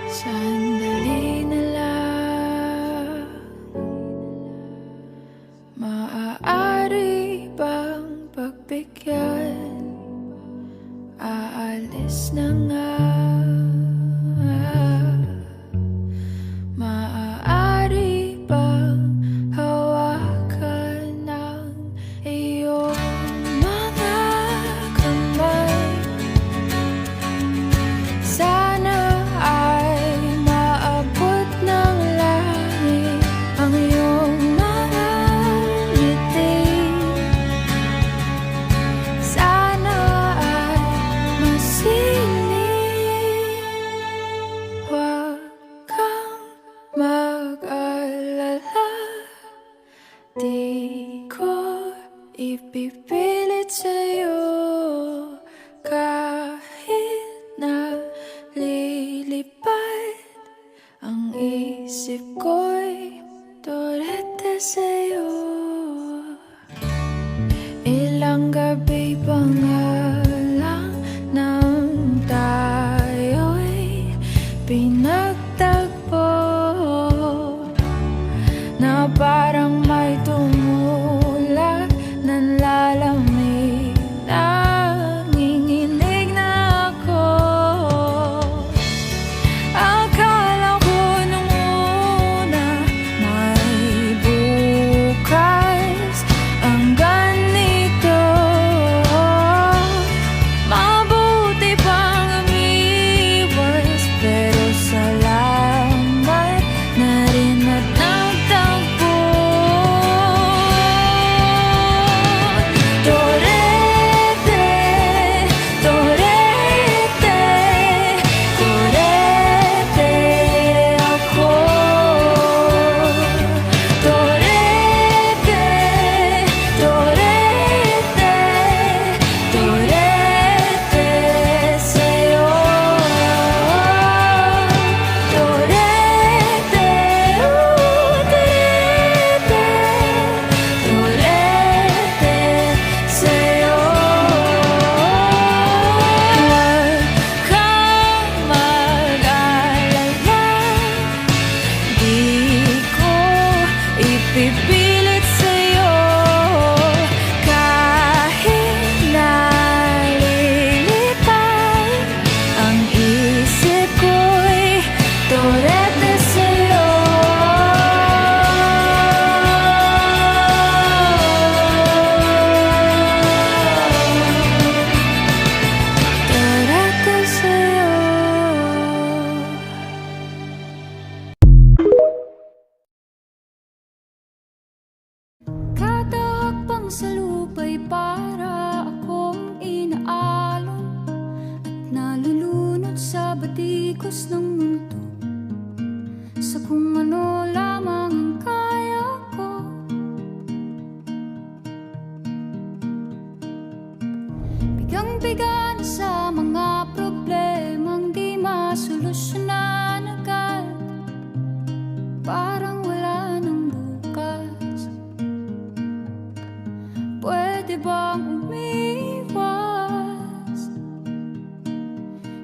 Sandali na lang, maaari bang pagbigyan? Aalis na nga. Maaari bang hawakan ng iyong mga kamay? Sana ay maabot ng langit ang iyong mga ngiti. Sana ay masinig. Huwag kang mag-alala, di ko ipipilit sa'yo kahit na lilipad ang isip ko'y turete sa'yo. Ilang gabi pa nga lang nang tayo'y pinagtagpo, na parang may tumulak ng lalamig. Nanginginig na ako. Akala ko nung una may bukas ang ganito. Mabuti pang umiwas, pero salamat na rin at nagtagpo. Torete, torete, torete ako. Torete, torete, torete sa'yo. Torete, torete sa'yo. Huwag kang mag-alala, di ko ipipilit sa'yo kahit nalilipad ang isip ko'y turete sa'yo. Turete sa'yo. Kada hakbang sa lupa'y para akong inaalon at nalulunod sa batikos ng mundo, sa kung ano lamang ang kaya ko. Bigang-biga na sa mga problemang di masolusyonan agad, parang wala nang bukas. Pwede bang umiwas?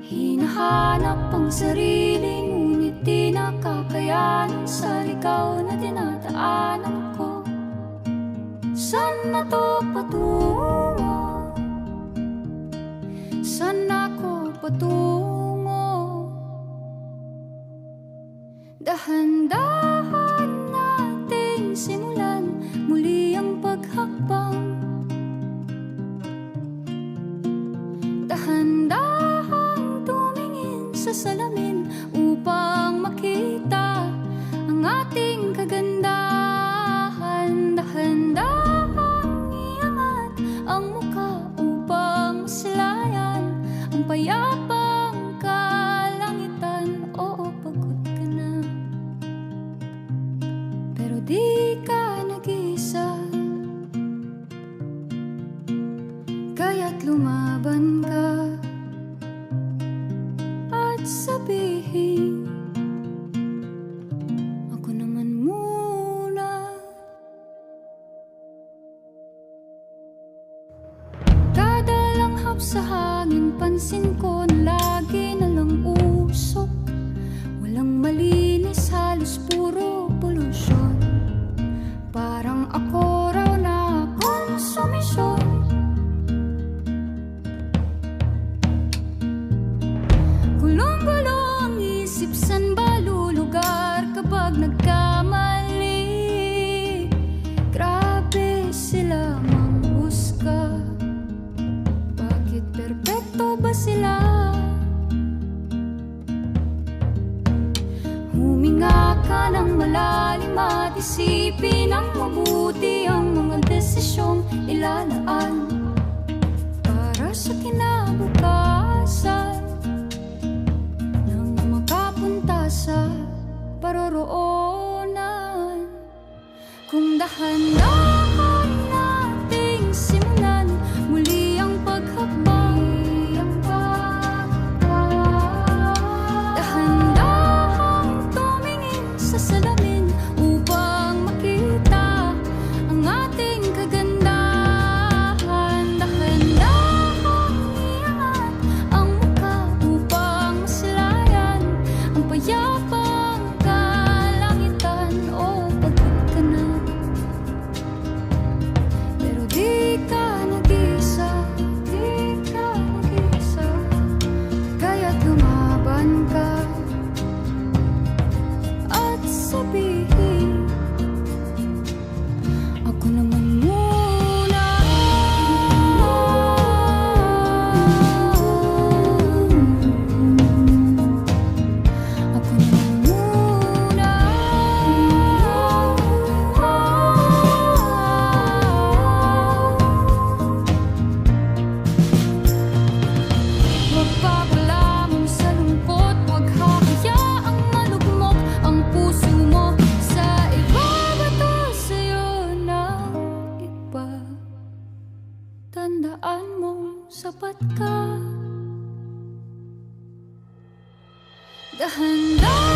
Hinahanap ang sarili, ngunit di nakakayanan sa ligaw na dinadaanan ko. Saan na to patungo? Saan ako patungo? Dahan-dahan nating simulan muli ang paghakbang. Dahan-dahan tumingin sa salamin upang makita ang ating kagandahan. Dahan-dahan iangat ang mukha upang masilayan ang payapang kalangitan. Oo, pagod ka na, pero di ka nag-isa, kaya't lumaban ka at sabihin, ako naman muna. Kada langhap sa hangin, pansin ko na lagi na lang usok. ka ng malalim at isipin ng mabuti ang mga desisyong ilalaan para sa kinabukasan nang makapunta sa paroroonan. Kung dahan-dahan nating simulan muli ang paghakbang, dahan-dahang tumingin sa salamin upang makita ang ating kagandahan. Dahan-dahang iangat ang mukha upang masilayan ang payapang kalangitan o pagod ka na. Pero di ka nag-isa, di ka nag-isa, kaya't lumaban ka at sabihin, ako naman muna. Ako naman muna. Huwag papalamon sa lungkot, huwag hahayaang malugmok ang puso mo sa ibabato sa'yo ng iba. Tandaan mong sapat ka. Dahan-dahan